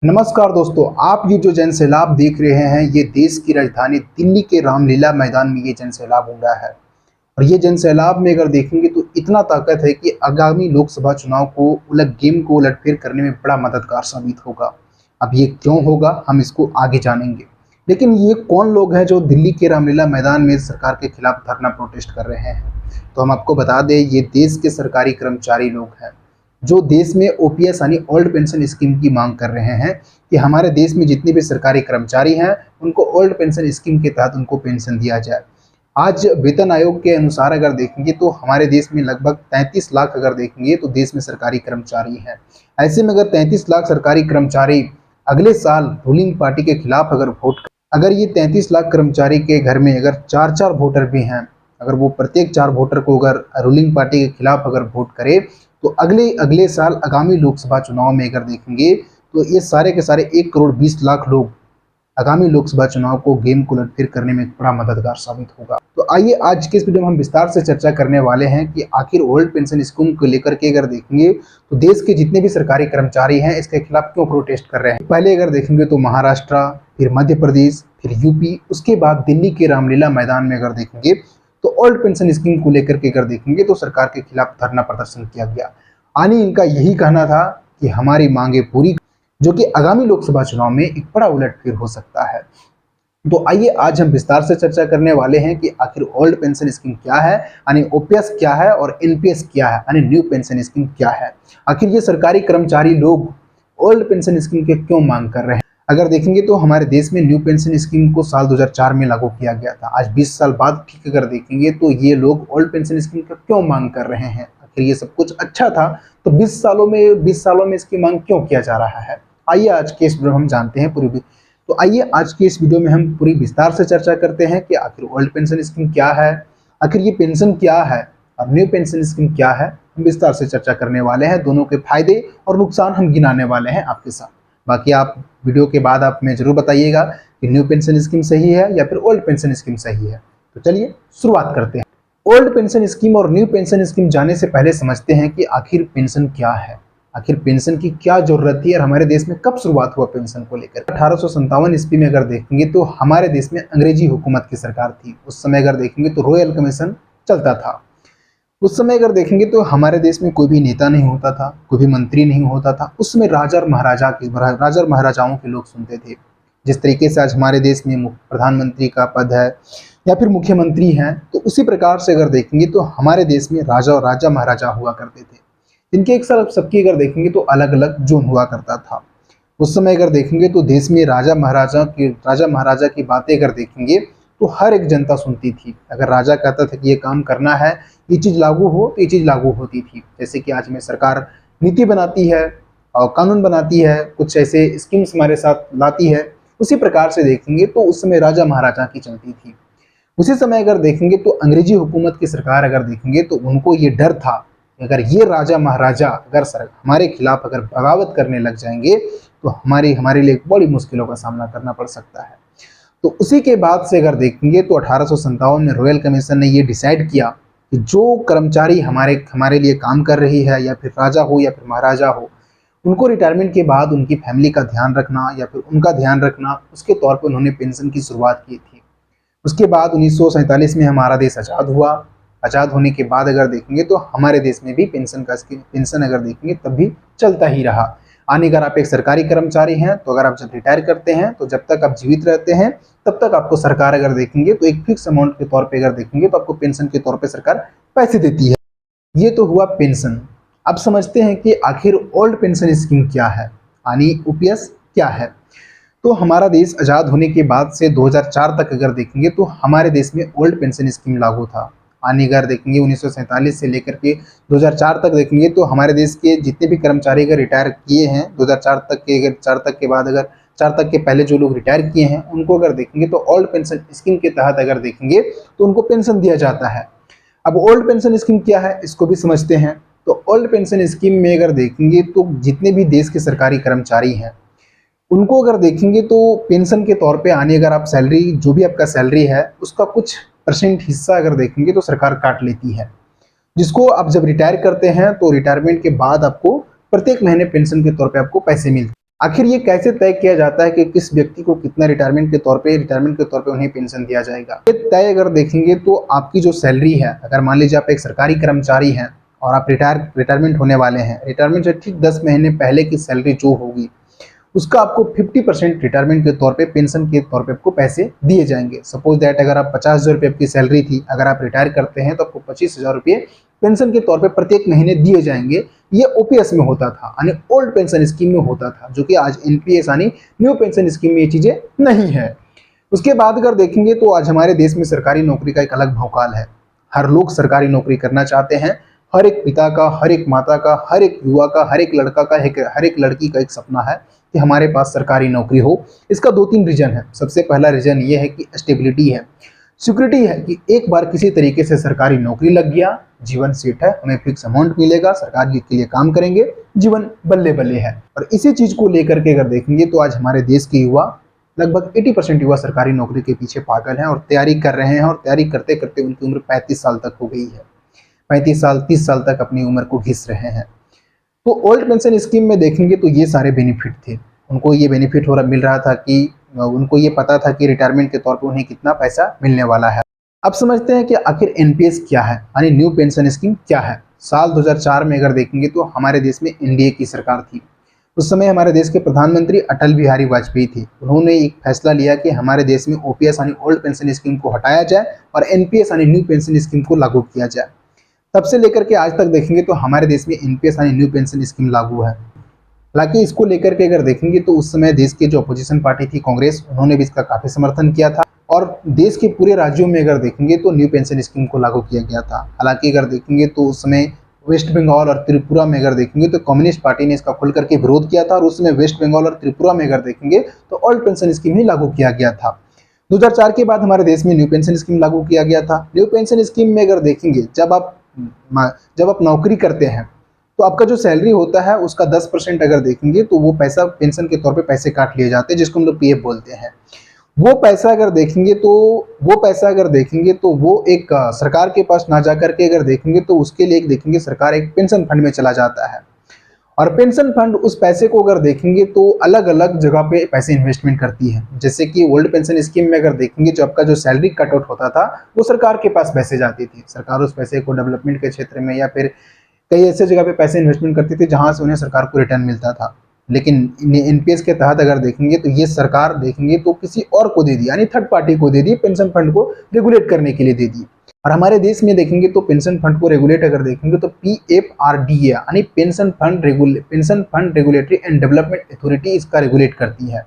नमस्कार दोस्तों, आप ये जो जन सैलाब देख रहे हैं ये देश की राजधानी दिल्ली के रामलीला मैदान में ये जन सैलाब हो रहा है। और ये जन सैलाब में अगर देखेंगे तो इतना ताकत है कि आगामी लोकसभा चुनाव को गेम को उलटफेर करने में बड़ा मददगार साबित होगा। अब ये क्यों होगा हम इसको आगे जानेंगे, लेकिन ये कौन लोग हैं जो दिल्ली के रामलीला मैदान में सरकार के खिलाफ धरना प्रोटेस्ट कर रहे हैं। तो हम आपको बता दें, ये देश के सरकारी कर्मचारी लोग हैं जो देश में ओपीएस यानी ओल्ड पेंशन स्कीम की मांग कर रहे हैं कि हमारे देश में जितने भी सरकारी कर्मचारी हैं उनको ओल्ड पेंशन स्कीम के तहत उनको पेंशन दिया जाए। आज वेतन आयोग के अनुसार अगर देखेंगे तो हमारे देश में लगभग 33 लाख अगर देखेंगे तो देश में सरकारी कर्मचारी हैं। ऐसे में अगर 33 लाख सरकारी कर्मचारी अगले साल रूलिंग पार्टी के खिलाफ अगर ये 33 लाख कर्मचारी के घर में अगर 4-4 वोटर भी हैं, अगर वो प्रत्येक 4 वोटर को अगर रूलिंग पार्टी के खिलाफ अगर वोट करे तो अगले साल आगामी लोकसभा चुनाव में अगर देखेंगे तो ये सारे के सारे 1 करोड़ 20 लाख लोग आगामी लोकसभा चुनाव को गेम को उलटफेर करने में बड़ा मददगार साबित होगा। तो आइए आज के इस वीडियो में हम विस्तार से चर्चा करने वाले हैं कि आखिर ओल्ड पेंशन स्कीम को लेकर के अगर देखेंगे तो देश के जितने भी सरकारी कर्मचारी हैं इसके खिलाफ क्यों प्रोटेस्ट कर रहे हैं। पहले अगर देखेंगे तो महाराष्ट्र, फिर मध्य प्रदेश, फिर यूपी, उसके बाद दिल्ली के रामलीला मैदान में अगर देखेंगे तो ओल्ड पेंशन स्कीम को लेकर के अगर देखेंगे तो सरकार के खिलाफ धरना प्रदर्शन किया गया। यानी इनका यही कहना था कि हमारी मांगे पूरी, जो कि आगामी लोकसभा चुनाव में एक बड़ा उलटफेर हो सकता है। तो आइए आज हम विस्तार से चर्चा करने वाले हैं कि आखिर ओल्ड पेंशन स्कीम क्या है, यानी ओपीएस क्या है और एनपीएस क्या है, यानी न्यू पेंशन स्कीम क्या है। आखिर ये सरकारी कर्मचारी लोग ओल्ड पेंशन स्कीम के क्यों मांग कर रहे हैं। अगर देखेंगे तो हमारे देश में न्यू पेंशन स्कीम को साल 2004 में लागू किया गया था। आज 20 साल बाद ठीक अगर देखेंगे तो ये लोग ओल्ड पेंशन स्कीम का क्यों मांग कर रहे हैं। आखिर ये सब कुछ अच्छा था तो 20 सालों में इसकी मांग क्यों किया जा रहा है। आइए आज के इस वीडियो में हम जानते हैं आइए आज के इस वीडियो में हम पूरी विस्तार से चर्चा करते हैं कि आखिर ओल्ड पेंशन स्कीम क्या है, आखिर ये पेंशन क्या है और न्यू पेंशन स्कीम क्या है। हम विस्तार से चर्चा करने वाले हैं, दोनों के फायदे और नुकसान हम गिनाने वाले हैं आपके साथ। बाकी आप वीडियो के बाद आप हमें जरूर बताइएगा कि न्यू पेंशन स्कीम सही है या फिर ओल्ड पेंशन स्कीम सही है। तो चलिए शुरुआत करते हैं। ओल्ड पेंशन स्कीम और न्यू पेंशन स्कीम जाने से पहले समझते हैं कि आखिर पेंशन क्या है, आखिर पेंशन की क्या जरूरत थी और हमारे देश में कब शुरुआत हुआ पेंशन को लेकर। 1857 ईस्वी में अगर देखेंगे तो हमारे देश में अंग्रेजी हुकूमत की सरकार थी। उस समय अगर देखेंगे तो रॉयल कमीशन चलता था। उस समय अगर देखेंगे तो हमारे देश में कोई भी नेता नहीं होता था, कोई भी मंत्री नहीं होता था। उस समय राजा और महाराजाओं के लोग सुनते थे। जिस तरीके से आज हमारे देश में प्रधानमंत्री का पद है या फिर मुख्यमंत्री हैं, तो उसी प्रकार से अगर देखेंगे तो हमारे देश में राजा महाराजा हुआ करते थे, जिनके एक साथ सबकी अगर देखेंगे तो अलग अलग जोन हुआ करता था। उस समय अगर देखेंगे तो देश में राजा महाराजा की बातें अगर देखेंगे तो हर एक जनता सुनती थी। अगर राजा कहता था कि ये काम करना है, ये चीज़ लागू हो, तो ये चीज़ लागू होती थी। जैसे कि आज में सरकार नीति बनाती है और कानून बनाती है, कुछ ऐसे स्कीम्स हमारे साथ लाती है, उसी प्रकार से देखेंगे तो उस समय राजा महाराजा की चलती थी। उसी समय अगर देखेंगे तो अंग्रेजी हुकूमत की सरकार अगर देखेंगे तो उनको ये डर था कि अगर ये राजा महाराजा अगर हमारे खिलाफ अगर बगावत करने लग जाएंगे तो हमारे लिए बड़ी मुश्किलों का सामना करना पड़ सकता है। तो उसी के बाद से अगर देखेंगे तो 1857 में रॉयल कमीशन ने ये डिसाइड किया कि जो कर्मचारी हमारे लिए काम कर रही है, या फिर राजा हो या फिर महाराजा हो, उनको रिटायरमेंट के बाद उनकी फैमिली का ध्यान रखना या फिर उनका ध्यान रखना, उसके तौर पर उन्होंने पेंशन की शुरुआत की थी। उसके बाद 1947 में हमारा देश आज़ाद हुआ। आज़ाद होने के बाद अगर देखेंगे तो हमारे देश में भी पेंशन अगर देखेंगे तब भी चलता ही रहा। यानी अगर आप एक सरकारी कर्मचारी हैं तो अगर आप जब रिटायर करते हैं तो जब तक आप जीवित रहते हैं तब तक आपको सरकार अगर देखेंगे तो एक फिक्स अमाउंट के तौर पे अगर देखेंगे तो आपको पेंशन के तौर पे सरकार पैसे देती है। ये तो हुआ पेंशन। अब समझते हैं कि आखिर ओल्ड पेंशन स्कीम क्या है, यानी ओपीएस क्या है। तो हमारा देश आज़ाद होने के बाद से 2004 तक अगर देखेंगे तो हमारे देश में ओल्ड पेंशन स्कीम लागू था। यानी अगर देखेंगे 1947 से लेकर के 2004 तक देखेंगे तो हमारे देश के जितने भी कर्मचारी अगर रिटायर किए हैं 2004 तक के, अगर 4 तक के बाद अगर 4 तक के पहले जो लोग रिटायर किए हैं उनको अगर देखेंगे तो ओल्ड पेंशन स्कीम के तहत अगर देखेंगे तो उनको पेंशन दिया जाता है। अब ओल्ड पेंशन स्कीम क्या है इसको भी समझते हैं। तो ओल्ड पेंशन स्कीम में अगर देखेंगे तो जितने भी देश के सरकारी कर्मचारी हैं उनको अगर देखेंगे तो पेंशन के तौर पे आने अगर आप सैलरी, जो भी आपका सैलरी है उसका कुछ % हिस्सा अगर देखेंगे तो सरकार काट लेती है, जिसको आप जब रिटायर करते हैं तो रिटायरमेंट के बाद आपको प्रत्येक महीने पेंशन के तौर पे आपको पैसे मिलते हैं। आखिर ये कैसे तय किया जाता है कि किस व्यक्ति को कितना रिटायरमेंट के तौर पे उन्हें पेंशन दिया जाएगा? ये तय अगर देखेंगे तो आपकी जो सैलरी है, अगर मान लीजिए आप एक सरकारी कर्मचारी हैं और आप रिटायरमेंट होने वाले हैं, रिटायरमेंट से ठीक 10 महीने पहले की सैलरी जो होगी उसका आपको 50% रिटायरमेंट के तौर पे, पेंशन के तौर पे आपको पैसे दिए जाएंगे। सपोज दैट अगर आप 50,000 रुपये आपकी सैलरी थी, अगर आप रिटायर करते हैं तो आपको 25,000 रुपये पेंशन के तौर पे प्रत्येक महीने दिए जाएंगे। ये ओपीएस में होता था, यानी ओल्ड पेंशन स्कीम में होता था, जो कि आज एनपीएस यानी न्यू पेंशन स्कीम में ये चीजें नहीं है। उसके बाद अगर देखेंगे तो आज हमारे देश में सरकारी नौकरी का एक अलग भौकाल है। हर लोग सरकारी नौकरी करना चाहते हैं। हर एक पिता का, हर एक माता का, हर एक युवा का, हर एक लड़का का, हर एक लड़की का एक सपना है कि हमारे पास सरकारी नौकरी हो। इसका 2-3 रीजन है। सबसे पहला रीजन ये है कि स्टेबिलिटी है, सिक्योरिटी है कि एक बार किसी तरीके से सरकारी नौकरी लग गया, जीवन सेट है, हमें फिक्स अमाउंट मिलेगा, सरकार के लिए काम करेंगे, जीवन बल्ले बल्ले है। और इसी चीज को लेकर के अगर देखेंगे तो आज हमारे देश के युवा, लगभग 80% युवा सरकारी नौकरी के पीछे पागल हैं और तैयारी कर रहे हैं, और तैयारी करते करते उनकी उम्र 35 साल तक हो गई है। 35 साल 30 साल तक अपनी उम्र को घिस रहे हैं। तो ओल्ड पेंशन स्कीम में देखेंगे तो ये सारे बेनिफिट थे। उनको ये बेनिफिट मिल रहा था कि उनको ये पता था कि रिटायरमेंट के तौर पे उन्हें कितना पैसा मिलने वाला है। अब समझते हैं कि आखिर एनपीएस क्या है, यानी न्यू पेंशन स्कीम क्या है। साल 2004 में अगर देखेंगे तो हमारे देश में एनडीए की सरकार थी। उस समय हमारे देश के प्रधानमंत्री अटल बिहारी वाजपेयी थे। उन्होंने एक फैसला लिया कि हमारे देश में ओपीएस यानी ओल्ड पेंशन स्कीम को हटाया जाए और एनपीएस यानी न्यू पेंशन स्कीम को लागू किया जाए। तब से लेकर के आज तक देखेंगे तो हमारे देश में एनपीएस यानी न्यू पेंशन स्कीम लागू है। हालांकि इसको लेकर के अगर देखेंगे तो उस समय देश की जो अपोजिशन पार्टी थी कांग्रेस, उन्होंने भी इसका काफी समर्थन किया था और देश के पूरे राज्यों में अगर देखेंगे तो न्यू पेंशन स्कीम को लागू किया गया था। हालांकि अगर देखेंगे तो उस समय वेस्ट बंगाल और त्रिपुरा में अगर देखेंगे तो कम्युनिस्ट पार्टी ने इसका खुल करके विरोध किया था और उस समय वेस्ट बंगाल और त्रिपुरा में अगर देखेंगे तो ओल्ड पेंशन स्कीम ही लागू किया गया था। 2004 के बाद हमारे देश में न्यू पेंशन स्कीम लागू किया गया था। न्यू पेंशन स्कीम में अगर देखेंगे जब आप नौकरी करते हैं तो आपका जो सैलरी होता है उसका 10% अगर देखेंगे तो वो पैसा पेंशन के तौर पे पैसे काट लिए जाते हैं, जिसको हम लोग पीएफ बोलते हैं। वो पैसा अगर देखेंगे तो वो एक सरकार के पास ना जा करके अगर देखेंगे तो उसके लिए देखेंगे सरकार एक पेंशन फंड में चला जाता है। और पेंशन फंड उस पैसे को अगर देखेंगे तो अलग अलग जगह पे पैसे इन्वेस्टमेंट करती है। जैसे कि ओल्ड पेंशन स्कीम में अगर देखेंगे जो आपका जो सैलरी कट आउट होता था वो सरकार के पास पैसे जाती थी। सरकार उस पैसे को डेवलपमेंट के क्षेत्र में या फिर कई ऐसे जगह पे पैसे इन्वेस्टमेंट करती थी जहां से उन्हें सरकार को रिटर्न मिलता था। लेकिन एनपीएस के तहत अगर देखेंगे तो ये सरकार देखेंगे तो किसी और को दे दी, यानी थर्ड पार्टी को दे दी, पेंशन फंड को रेगुलेट करने के लिए दे दी। और हमारे देश में देखेंगे तो पेंशन फंड को रेगुलेट अगर देखेंगे तो पीएफआरडीए यानी pension fund regulatory and development authority इसका रेगुलेट करती है।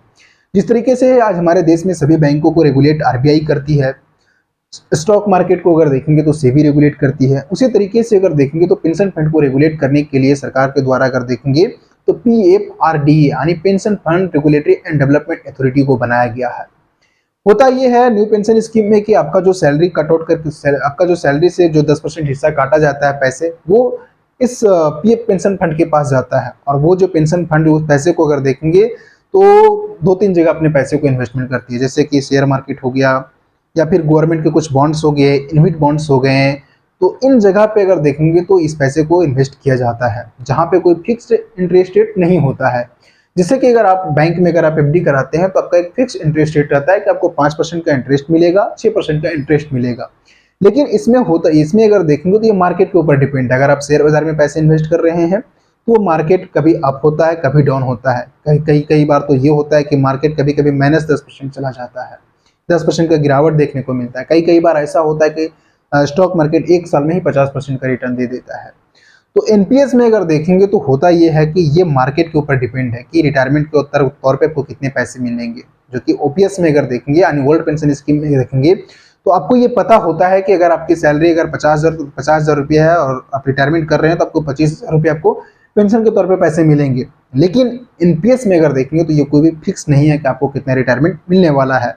जिस तरीके से आज हमारे देश में सभी बैंकों को रेगुलेट आरबीआई करती है, स्टॉक मार्केट को अगर देखेंगे तो सेबी रेगुलेट करती है, उसी तरीके से अगर देखेंगे तो पेंशन फंड को रेगुलेट करने के लिए सरकार के द्वारा अगर देखेंगे तो पीएफआरडीए यानी pension fund regulatory and development authority को बनाया गया है। होता यह है न्यू पेंशन स्कीम में कि आपका जो सैलरी कट आउट करके आपका जो सैलरी से जो 10% हिस्सा काटा जाता है पैसे, वो इस पीएफ पेंशन फंड के पास जाता है। और वो जो पेंशन फंड उस पैसे को अगर देखेंगे तो 2-3 जगह अपने पैसे को इन्वेस्टमेंट करती है, जैसे कि शेयर मार्केट हो गया या फिर गवर्नमेंट के कुछ बॉन्ड्स हो गए, इन्विट बॉन्ड्स हो गए। तो इन जगह पे अगर देखेंगे तो इस पैसे को इन्वेस्ट किया जाता है जहां पे कोई फिक्स्ड इंटरेस्ट रेट नहीं होता है। जैसे कि अगर आप बैंक में अगर आप एफडी कराते हैं तो आपका एक फिक्स इंटरेस्ट रेट रहता है कि आपको 5% का इंटरेस्ट मिलेगा, 6% का इंटरेस्ट मिलेगा। लेकिन इसमें अगर देखेंगे तो ये मार्केट के ऊपर डिपेंड है। अगर आप शेयर बाजार में पैसे इन्वेस्ट कर रहे हैं तो मार्केट कभी अप होता है, कभी डाउन होता है। कई बार तो ये होता है कि मार्केट कभी कभी -10% चला जाता है, 10% का गिरावट देखने को मिलता है। कई बार ऐसा होता है कि स्टॉक मार्केट एक साल में ही 50% का रिटर्न दे देता है। तो एनपीएस में अगर देखेंगे तो होता ये है कि ये मार्केट के ऊपर डिपेंड है कि रिटायरमेंट के तौर पे आपको कितने पैसे मिलेंगे। जो कि ओपीएस में अगर देखेंगे यानी ओल्ड पेंशन स्कीम में देखेंगे तो आपको ये पता होता है कि अगर आपकी सैलरी अगर 50,000 रुपये है और आप रिटायरमेंट कर रहे हैं तो आपको 25,000 रुपये आपको पेंशन के तौर पे पैसे मिलेंगे। लेकिन एनपीएस में अगर देखेंगे तो ये कोई भी फिक्स नहीं है कि आपको कितना रिटायरमेंट मिलने वाला है।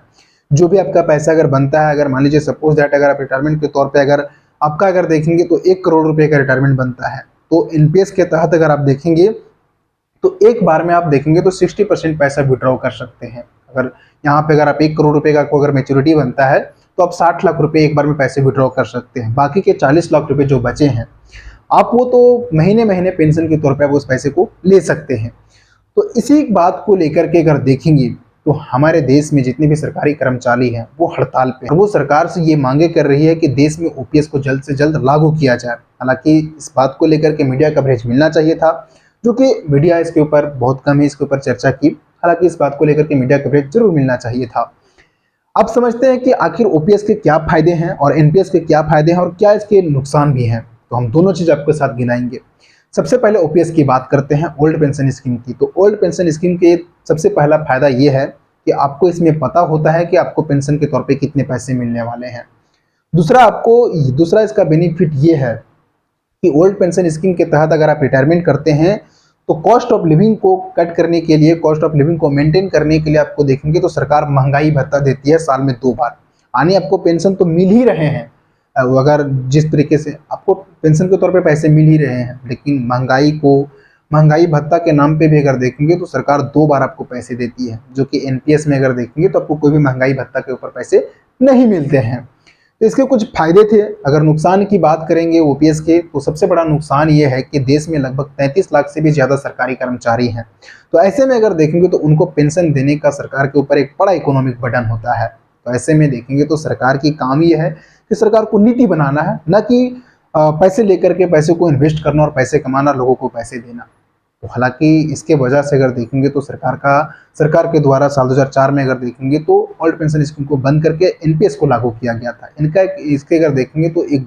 जो भी आपका पैसा अगर बनता है, अगर मान लीजिए सपोज दैट अगर आप रिटायरमेंट के तौर पे अगर आपका अगर देखेंगे तो 1 करोड़ रुपए का रिटायरमेंट बनता है, तो एनपीएस के तहत अगर आप देखेंगे तो एक बार में आप देखेंगे तो 60% पैसा विड्रॉ कर सकते हैं। अगर यहाँ पे अगर आप 1 करोड़ रुपए का आपको अगर मैच्योरिटी बनता है तो आप 60 लाख रुपए एक बार में पैसे विड्रॉ कर सकते हैं। बाकी के 40 लाख रुपए जो बचे हैं आप वो तो महीने महीने पेंशन के तौर पे आप उस पैसे को ले सकते हैं। तो इसी बात को लेकर के अगर देखेंगे तो हमारे देश में जितने भी सरकारी कर्मचारी हैं वो हड़ताल पे हैं। वो सरकार से ये मांगे कर रही है कि देश में ओपीएस को जल्द से जल्द लागू किया जाए। हालांकि इस बात को लेकर के मीडिया कवरेज मिलना चाहिए था, जो कि मीडिया इसके ऊपर बहुत कम ही इसके ऊपर चर्चा की। हालांकि इस बात को लेकर के मीडिया कवरेज जरूर मिलना चाहिए था। अब समझते हैं कि आखिर ओपीएस के क्या फायदे हैं और एनपीएस के क्या फायदे हैं और क्या इसके नुकसान भी हैं। तो हम दोनों चीज आपके साथ गिनाएंगे। सबसे पहले ओपीएस की बात करते हैं, ओल्ड पेंशन स्कीम की। तो ओल्ड पेंशन स्कीम के सबसे पहला फायदा ये है कि आपको इसमें पता होता है कि आपको पेंशन के तौर पे कितने पैसे मिलने वाले हैं। दूसरा इसका बेनिफिट ये है कि ओल्ड पेंशन स्कीम के तहत अगर आप रिटायरमेंट करते हैं तो कॉस्ट ऑफ लिविंग को कट करने के लिए, कॉस्ट ऑफ लिविंग को मेंटेन करने के लिए आपको देखेंगे तो सरकार महंगाई भत्ता देती है साल में 2 बार। यानी आपको पेंशन तो मिल ही रहे हैं, अगर जिस तरीके से आपको पेंशन के तौर पे पैसे मिल ही रहे हैं, लेकिन महंगाई भत्ता के नाम पे भी अगर देखेंगे तो सरकार 2 बार आपको पैसे देती है, जो कि एनपीएस में अगर देखेंगे तो आपको कोई भी महंगाई भत्ता के ऊपर पैसे नहीं मिलते हैं। तो इसके कुछ फायदे थे। अगर नुकसान की बात करेंगे ओपीएस के, तो सबसे बड़ा नुकसान ये है कि देश में लगभग 33 लाख से भी ज़्यादा सरकारी कर्मचारी हैं। तो ऐसे में अगर देखेंगे तो उनको पेंशन देने का सरकार के ऊपर एक बड़ा इकोनॉमिक बर्डन होता है। तो ऐसे में देखेंगे तो सरकार की काम ये है कि सरकार को नीति बनाना है, न कि पैसे लेकर के पैसे को इन्वेस्ट करना और पैसे कमाना, लोगों को पैसे देना। तो हालांकि इसके वजह से अगर देखेंगे तो सरकार के द्वारा साल 2004 में अगर देखेंगे तो ओल्ड पेंशन स्कीम को बंद करके एनपीएस को लागू किया गया था। इसके अगर देखेंगे तो एक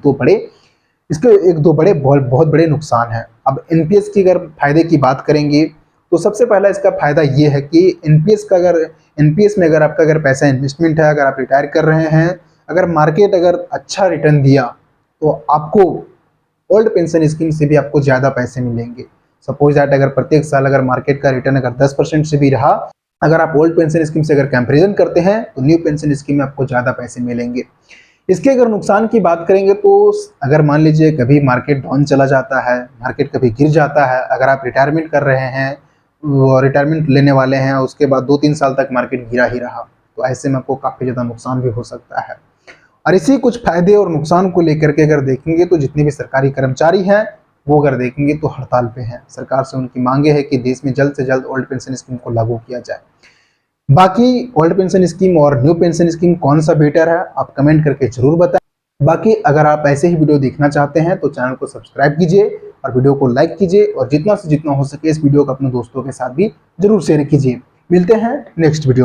दो बड़े बहुत बड़े नुकसान हैं। अब एनपीएस की अगर फायदे की बात करेंगे तो सबसे पहला इसका फायदा ये है कि एनपीएस में अगर आपका अगर पैसा इन्वेस्टमेंट है, अगर आप रिटायर कर रहे हैं, अगर मार्केट अगर अच्छा रिटर्न दिया तो आपको ओल्ड पेंशन स्कीम से भी आपको ज़्यादा पैसे मिलेंगे। सपोज दैट अगर प्रत्येक साल अगर मार्केट का रिटर्न अगर 10% से भी रहा, अगर आप ओल्ड पेंशन स्कीम से अगर कंपैरिजन करते हैं तो न्यू पेंशन स्कीम में आपको ज़्यादा पैसे मिलेंगे। इसके अगर नुकसान की बात करेंगे तो अगर मान लीजिए कभी मार्केट डाउन चला जाता है, मार्केट कभी गिर जाता है, अगर आप रिटायरमेंट कर रहे हैं, रिटायरमेंट लेने वाले हैं, उसके बाद 2-3 साल तक मार्केट गिरा ही रहा, तो ऐसे में आपको काफ़ी ज़्यादा नुकसान भी हो सकता है। और इसी कुछ फायदे और नुकसान को लेकर के अगर देखेंगे तो जितने भी सरकारी कर्मचारी हैं वो अगर देखेंगे तो हड़ताल पे हैं। सरकार से उनकी मांगे है कि देश में जल्द से जल्द ओल्ड पेंशन स्कीम को लागू किया जाए। बाकी ओल्ड पेंशन स्कीम और न्यू पेंशन स्कीम कौन सा बेटर है आप कमेंट करके जरूर बताएं। बाकी अगर आप ऐसे ही वीडियो देखना चाहते हैं तो चैनल को सब्सक्राइब कीजिए और वीडियो को लाइक कीजिए और जितना से जितना हो सके इस वीडियो को अपने दोस्तों के साथ भी जरूर शेयर कीजिए। मिलते हैं नेक्स्ट वीडियो में।